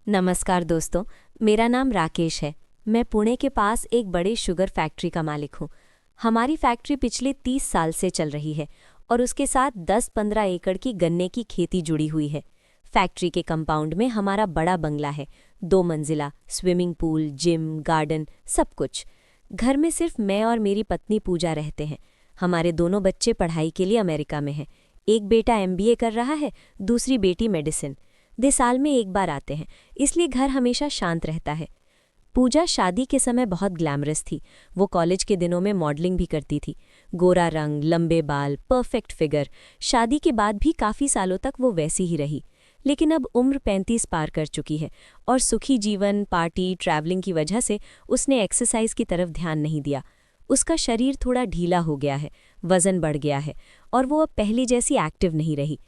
नमस्कार दोस्तों, मेरा नाम राकेश है। मैं पुणे के पास एक बड़े शुगर फैक्ट्री का मालिक हूँ। हमारी फैक्ट्री पिछले 30 साल से चल रही है और उसके साथ 10-15 एकड़ की गन्ने की खेती जुड़ी हुई है। फैक्ट्री के कंपाउंड में हमारा बड़ा बंगला है, 2 मंजिला, स्विमिंग पूल, जिम, गार्डन, सब कुछ। घर में सिर्फ मैं और मेरी पत्नी पूजा रहते हैं। हमारे दोनों बच्चे पढ़ाई के लिए अमेरिका में हैं। एक बेटा MBA कर रहा है, दूसरी बेटी मेडिसिन। वे साल में एक बार आते हैं, इसलिए घर हमेशा शांत रहता है। पूजा शादी के समय बहुत ग्लैमरस थी। वो कॉलेज के दिनों में मॉडलिंग भी करती थी। गोरा रंग, लंबे बाल, परफेक्ट फिगर। शादी के बाद भी काफ़ी सालों तक वो वैसी ही रही। लेकिन अब उम्र 35 पार कर चुकी है और सुखी जीवन, पार्टी, ट्रैवलिंग की वजह से उसने एक्सरसाइज की तरफ ध्यान नहीं दिया। उसका शरीर थोड़ा ढीला हो गया है, वज़न बढ़ गया है और वो अब पहले जैसी एक्टिव नहीं रही।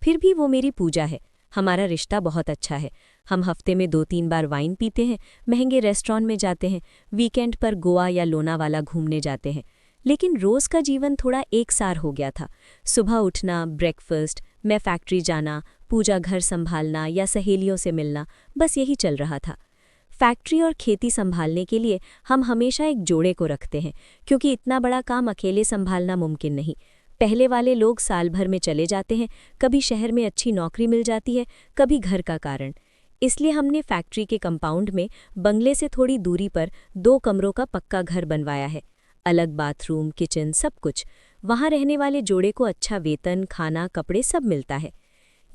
फिर भी वो मेरी पूजा है। हमारा रिश्ता बहुत अच्छा है। हम हफ्ते में 2-3 बार वाइन पीते हैं, महंगे रेस्टोरेंट में जाते हैं, वीकेंड पर गोवा या लोनावाला घूमने जाते हैं। लेकिन रोज़ का जीवन थोड़ा एकसार हो गया था। सुबह उठना, ब्रेकफास्ट, मैं फैक्ट्री जाना, पूजा घर संभालना या सहेलियों से मिलना, बस यही चल रहा था। फैक्ट्री और खेती संभालने के लिए हम हमेशा एक जोड़े को रखते हैं, क्योंकि इतना बड़ा काम अकेले संभालना मुमकिन नहीं। पहले वाले लोग साल भर में चले जाते हैं, कभी शहर में अच्छी नौकरी मिल जाती है, कभी घर का कारण। इसलिए हमने फैक्ट्री के कंपाउंड में बंगले से थोड़ी दूरी पर 2 कमरों का पक्का घर बनवाया है। अलग बाथरूम, किचन, सब कुछ। वहाँ रहने वाले जोड़े को अच्छा वेतन, खाना, कपड़े सब मिलता है।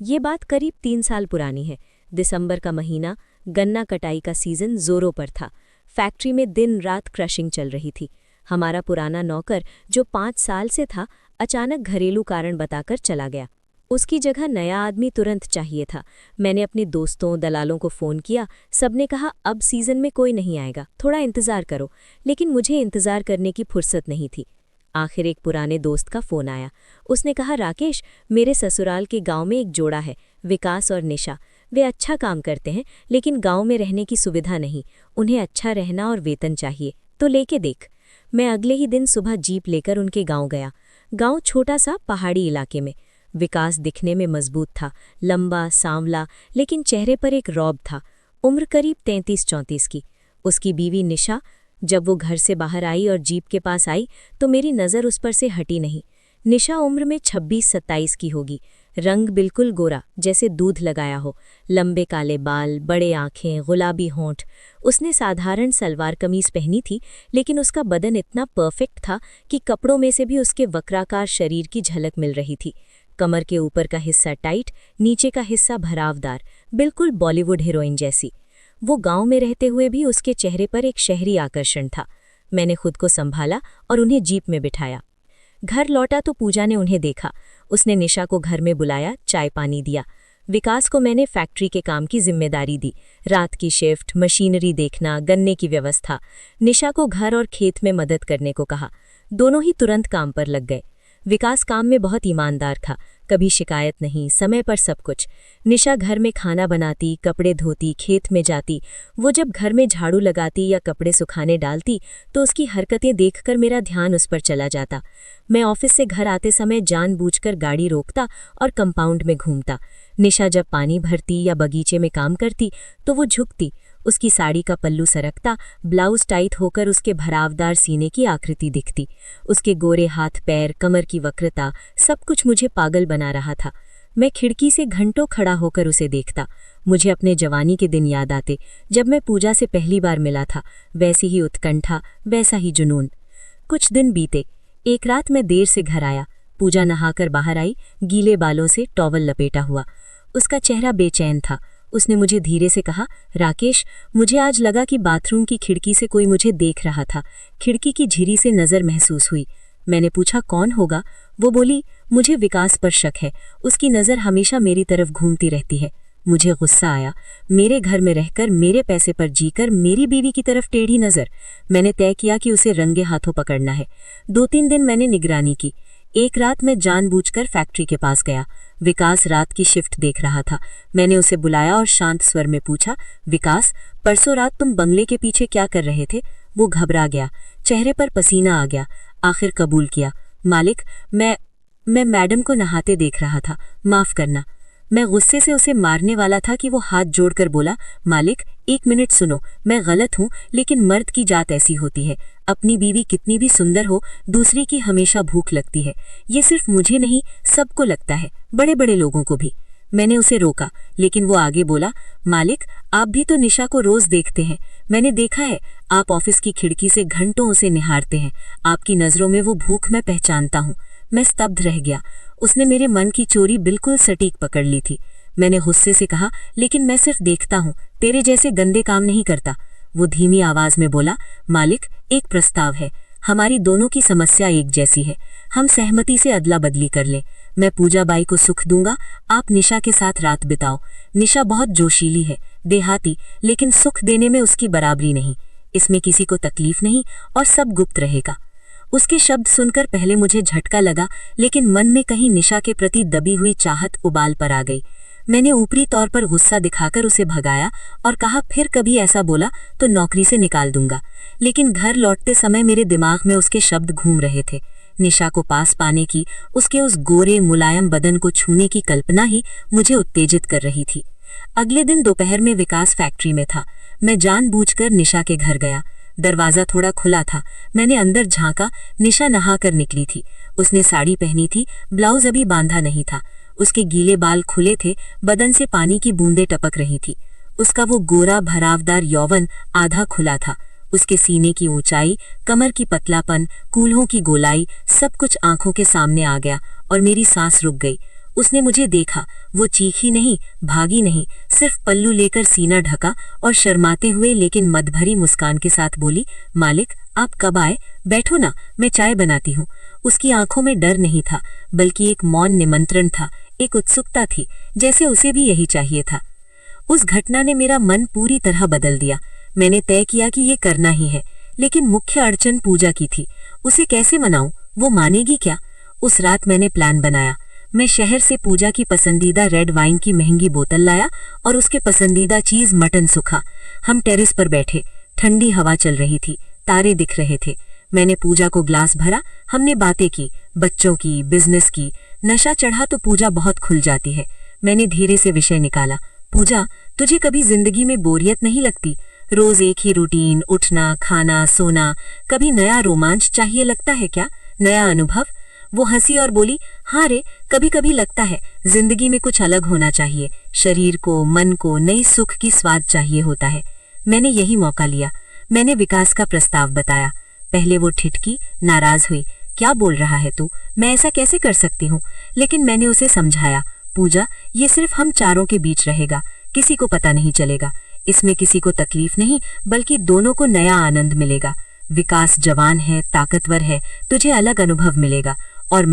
ये बात करीब 3 साल पुरानी है। दिसंबर का महीना, गन्ना कटाई का सीजन जोरों पर था। फैक्ट्री में दिन रात क्रशिंग चल रही थी। हमारा पुराना नौकर, जो 5 साल से था, अचानक घरेलू कारण बताकर चला गया। उसकी जगह नया आदमी तुरंत चाहिए था। मैंने अपने दोस्तों, दलालों को फ़ोन किया। सबने कहा अब सीज़न में कोई नहीं आएगा, थोड़ा इंतज़ार करो। लेकिन मुझे इंतज़ार करने की फुर्सत नहीं थी। आखिर एक पुराने दोस्त का फ़ोन आया। उसने कहा, राकेश, मेरे ससुराल के गांव में एक जोड़ा है, विकास और निशा। वे अच्छा काम करते हैं, लेकिन गांव में रहने की सुविधा नहीं। उन्हें अच्छा रहना और वेतन चाहिए, तो लेके देख। मैं अगले ही दिन सुबह जीप लेकर उनके गांव गया। गांव छोटा सा पहाड़ी इलाके में। विकास दिखने में मजबूत था, लंबा, सांवला, लेकिन चेहरे पर एक रौब था। उम्र करीब 33-34 की। उसकी बीवी निशा, जब वो घर से बाहर आई और जीप के पास आई तो मेरी नज़र उस पर से हटी नहीं। निशा उम्र में 26-27 की होगी। रंग बिल्कुल गोरा, जैसे दूध लगाया हो। लंबे काले बाल, बड़े आँखें, गुलाबी होंठ। उसने साधारण सलवार कमीज पहनी थी, लेकिन उसका बदन इतना परफेक्ट था कि कपड़ों में से भी उसके वक्राकार शरीर की झलक मिल रही थी। कमर के ऊपर का हिस्सा टाइट, नीचे का हिस्सा भरावदार, बिल्कुल बॉलीवुड हीरोइन जैसी। वो गांव में रहते हुए भी उसके चेहरे पर एक शहरी आकर्षण था। मैंने खुद को संभाला और उन्हें जीप में बिठाया। घर लौटा तो पूजा ने उन्हें देखा। उसने निशा को घर में बुलाया, चाय पानी दिया। विकास को मैंने फैक्ट्री के काम की जिम्मेदारी दी। रात की शिफ्ट, मशीनरी देखना, गन्ने की व्यवस्था। निशा को घर और खेत में मदद करने को कहा। दोनों ही तुरंत काम पर लग गए। विकास काम में बहुत ईमानदार था, कभी शिकायत नहीं, समय पर सब कुछ। निशा घर में खाना बनाती, कपड़े धोती, खेत में जाती। वो जब घर में झाड़ू लगाती या कपड़े सुखाने डालती तो उसकी हरकतें देखकर मेरा ध्यान उस पर चला जाता। मैं ऑफिस से घर आते समय जानबूझकर गाड़ी रोकता और कंपाउंड में घूमता। निशा जब पानी भरती या बगीचे में काम करती तो वो झुकती। उसकी साड़ी का पल्लू सरकता, ब्लाउज टाइट होकर उसके भरावदार सीने की आकृति दिखती। उसके गोरे हाथ पैर, कमर की वक्रता, सब कुछ मुझे पागल बना रहा था। मैं खिड़की से घंटों खड़ा होकर उसे देखता। मुझे अपने जवानी के दिन याद आते, जब मैं पूजा से पहली बार मिला था। वैसी ही उत्कंठा, वैसा ही जुनून। कुछ दिन बीते। एक रात मैं देर से घर आया। पूजा नहाकर बाहर आई, गीले बालों से टॉवल लपेटा हुआ। उसका चेहरा बेचैन था। उसने मुझे धीरे से कहा, राकेश, मुझे आज लगा कि बाथरूम की खिड़की से कोई मुझे देख रहा था। खिड़की की झिरी से नज़र महसूस हुई। मैंने पूछा, कौन होगा? वो बोली, मुझे विकास पर शक है। उसकी नज़र हमेशा मेरी तरफ घूमती रहती है। मुझे गुस्सा आया। मेरे घर में रहकर, मेरे पैसे पर जीकर, मेरी बीवी की तरफ टेढ़ी नज़र। मैंने तय किया कि उसे रंगे हाथों पकड़ना है। 2-3 दिन मैंने निगरानी की। एक रात मैं जानबूझकर फैक्ट्री के पास गया। विकास रात की शिफ्ट देख रहा था। मैंने उसे बुलाया और शांत स्वर में पूछा, विकास, परसों रात तुम बंगले के पीछे क्या कर रहे थे? वो घबरा गया, चेहरे पर पसीना आ गया। आखिर कबूल किया, मालिक, मैं मैडम को नहाते देख रहा था, माफ करना। मैं गुस्से से उसे मारने वाला था कि वो हाथ जोड़कर बोला, मालिक 1 मिनट सुनो, मैं गलत हूँ, लेकिन मर्द की जात ऐसी होती है, अपनी बीवी कितनी भी सुंदर हो, दूसरे की हमेशा भूख लगती है। ये सिर्फ मुझे नहीं, सबको लगता है, बड़े बड़े लोगों को भी। मैंने उसे रोका, लेकिन वो आगे बोला, मालिक आप भी तो निशा को रोज देखते हैं, मैंने देखा है, आप ऑफिस की खिड़की से घंटों उसे निहारते हैं, आपकी नजरों में वो भूख मैं पहचानता हूँ। मैं स्तब्ध रह गया। उसने मेरे मन की चोरी बिल्कुल सटीक पकड़ ली थी। मैंने गुस्से से कहा, लेकिन मैं सिर्फ देखता हूँ, तेरे जैसे गंदे काम नहीं करता। वो धीमी आवाज में बोला, मालिक एक प्रस्ताव है, हमारी दोनों की समस्या एक जैसी है, हम सहमति से अदला बदली कर लें। मैं पूजा बाई को सुख दूंगा, आप निशा के साथ रात बिताओ। निशा बहुत जोशीली है, देहाती, लेकिन सुख देने में उसकी बराबरी नहीं। इसमें किसी को तकलीफ नहीं और सब गुप्त रहेगा। उसके शब्द सुनकर पहले मुझे झटका लगा, लेकिन मन में कहीं निशा के प्रति दबी हुई चाहत उबाल पर आ गई। मैंने ऊपरी तौर पर गुस्सा दिखाकर उसे भगाया और कहा, फिर कभी ऐसा बोला तो नौकरी से निकाल दूंगा। लेकिन घर लौटते समय मेरे दिमाग में उसके शब्द घूम रहे थे। निशा को पास पाने की, उसके उस गोरे मुलायम बदन को छूने की कल्पना ही मुझे उत्तेजित कर रही थी। अगले दिन दोपहर में विकास फैक्ट्री में था। मैं जानबूझकर निशा के घर गया। दरवाजा थोड़ा खुला था। मैंने अंदर झांका। निशा नहाकर निकली थी। उसने साड़ी पहनी थी, ब्लाउज अभी बांधा नहीं था। उसके गीले बाल खुले थे, बदन से पानी की बूंदें टपक रही थी। उसका वो गोरा भरावदार यौवन आधा खुला था। उसके सीने की ऊंचाई, कमर की पतलापन, कूल्हों की गोलाई, सब कुछ आंखों के सामने आ गया और मेरी सांस रुक गई। उसने मुझे देखा। वो चीखी नहीं, भागी नहीं, सिर्फ पल्लू लेकर सीना ढका और शर्माते हुए लेकिन मदभरी मुस्कान के साथ बोली, मालिक आप कब आए? बैठो ना, मैं चाय बनाती हूँ। उसकी आंखों में डर नहीं था, बल्कि एक मौन निमंत्रण था, एक उत्सुकता थी, जैसे उसे भी यही चाहिए था। उस घटना ने मेरा मन पूरी तरह बदल दिया। मैंने तय किया कि ये करना ही है, लेकिन मुख्य अड़चन पूजा की थी। उसे कैसे मनाऊं? वो मानेगी क्या? उस रात मैंने प्लान बनाया। मैं शहर से पूजा की पसंदीदा रेड वाइन की महंगी बोतल लाया और उसके पसंदीदा चीज मटन सूखा। हम टेरेस पर बैठे, ठंडी हवा चल रही थी, तारे दिख रहे थे। मैंने पूजा को ग्लास भरा, हमने बातें की, बच्चों की, बिजनेस की। नशा चढ़ा तो पूजा बहुत खुल जाती है। मैंने धीरे से विषय निकाला, पूजा तुझे कभी जिंदगी में बोरियत नहीं लगती? रोज एक ही रूटीन, उठना, खाना, सोना, कभी नया रोमांच चाहिए लगता है क्या? नया अनुभव? वो हंसी और बोली, हाँ रे, कभी कभी लगता है जिंदगी में कुछ अलग होना चाहिए, शरीर को, मन को नई सुख की स्वाद चाहिए होता है। मैंने यही मौका लिया। मैंने विकास का प्रस्ताव बताया। पहले वो ठिठकी, नाराज हुई, क्या बोल रहा है तू, मैं ऐसा कैसे कर सकती हूँ? लेकिन मैंने उसे समझाया, पूजा ये सिर्फ हम चारों के बीच रहेगा, किसी को पता नहीं चलेगा। इसमें किसी को तकलीफ नहीं, बल्कि दोनों को नया आनंद मिलेगा। विकास जवान है, ताकतवर है, तुझे अलग अनुभव मिलेगा, और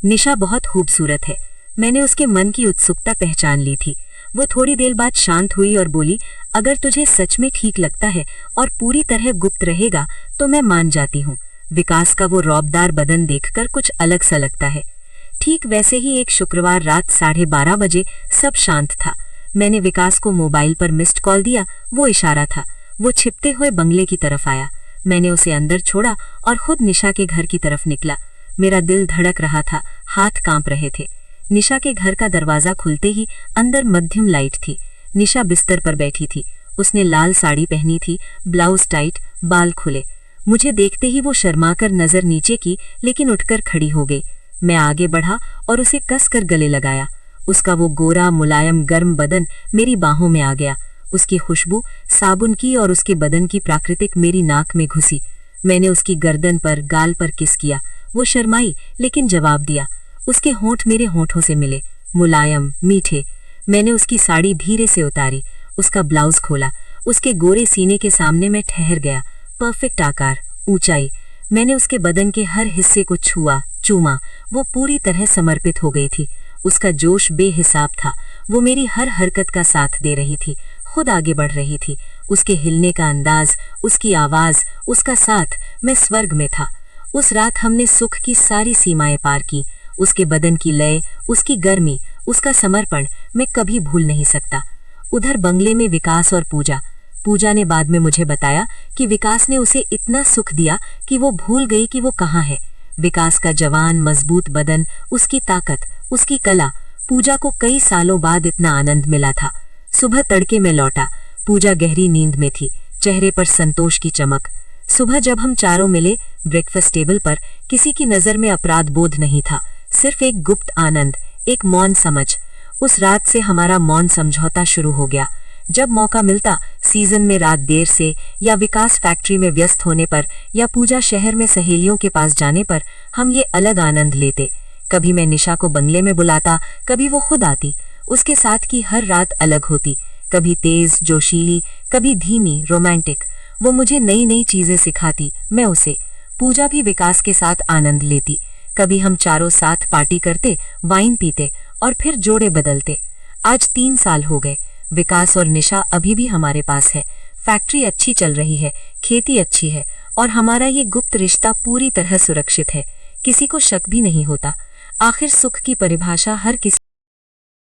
निशा बहुत खूबसूरत है। मैंने उसके मन की उत्सुकता पहचान ली थी। वो थोड़ी देर बाद शांत हुई और बोली, अगर तुझे सच में ठीक लगता है और पूरी तरह गुप्त रहेगा तो मैं मान जाती हूँ। विकास का वो रौबदार बदन देखकर कुछ अलग सा लगता है। ठीक वैसे ही एक शुक्रवार रात 12:30 बजे सब शांत था। मैंने विकास को मोबाइल पर मिस्ड कॉल दिया। वो इशारा था। वो छिपते हुए बंगले की तरफ आया। मैंने उसे अंदर छोड़ा और खुद निशा के घर की तरफ निकला। मेरा दिल धड़क रहा था, हाथ कांप रहे थे। निशा के घर का दरवाजा खुलते ही अंदर मध्यम लाइट थी। निशा बिस्तर पर बैठी थी। उसने लाल साड़ी पहनी थी, ब्लाउज टाइट, बाल खुले। मुझे देखते ही वो शर्माकर नजर नीचे की, लेकिन उठकर खड़ी हो गई। मैं आगे बढ़ा और उसे कसकर गले लगाया। उसका वो गोरा मुलायम गर्म बदन मेरी बाहों में आ गया। उसकी खुशबू साबुन की और उसके बदन की प्राकृतिक मेरी नाक में घुसी। मैंने उसकी गर्दन पर, गाल पर किस किया। वो शर्माई, लेकिन जवाब दिया। उसके होंठ मेरे होंठों से मिले, मुलायम, मीठे। मैंने उसकी साड़ी धीरे से उतारी, उसका ब्लाउज खोला। उसके गोरे सीने के सामने मैं ठहर गया। परफेक्ट आकार, ऊंचाई। मैंने उसके बदन के हर हिस्से को छुआ, चूमा। वो पूरी तरह समर्पित हो गई थी। उसका जोश बेहिसाब था। वो मेरी हर हरकत का साथ दे रही थी, खुद आगे बढ़ रही थी। उसके हिलने का अंदाज, उसकी आवाज, उसका साथ, मैं स्वर्ग में था। उस रात हमने सुख की सारी सीमाएं पार की। उसके बदन की लय, उसकी गर्मी, उसका समर्पण मैं कभी भूल नहीं सकता। उधर बंगले में विकास और पूजा ने बाद में मुझे बताया कि विकास ने उसे इतना सुख दिया कि वो भूल गई कि वो कहाँ है। विकास का जवान मजबूत बदन, उसकी ताकत, उसकी कला, पूजा को कई सालों बाद इतना आनंद मिला था। सुबह तड़के में लौटा, पूजा गहरी नींद में थी, चेहरे पर संतोष की चमक। सुबह जब हम चारों मिले ब्रेकफास्ट टेबल पर, किसी की नजर में अपराध बोध नहीं था, सिर्फ एक गुप्त आनंद, एक मौन समझ। उस रात से हमारा मौन समझौता शुरू हो गया। जब मौका मिलता, सीजन में रात देर से, या विकास फैक्ट्री में व्यस्त होने पर, या पूजा शहर में सहेलियों के पास जाने पर, हम ये अलग आनंद लेते। कभी मैं निशा को बंगले में बुलाता, कभी वो खुद आती। उसके साथ की हर रात अलग होती, कभी तेज जोशीली, कभी धीमी रोमांटिक। वो मुझे नई नई चीजें सिखाती, मैं उसे। पूजा भी विकास के साथ आनंद लेती। कभी हम चारों साथ पार्टी करते, वाइन पीते और फिर जोड़े बदलते। आज 3 साल हो गए। विकास और निशा अभी भी हमारे पास है। फैक्ट्री अच्छी चल रही है, खेती अच्छी है और हमारा ये गुप्त रिश्ता पूरी तरह सुरक्षित है। किसी को शक भी नहीं होता। आखिर सुख की परिभाषा हर किसी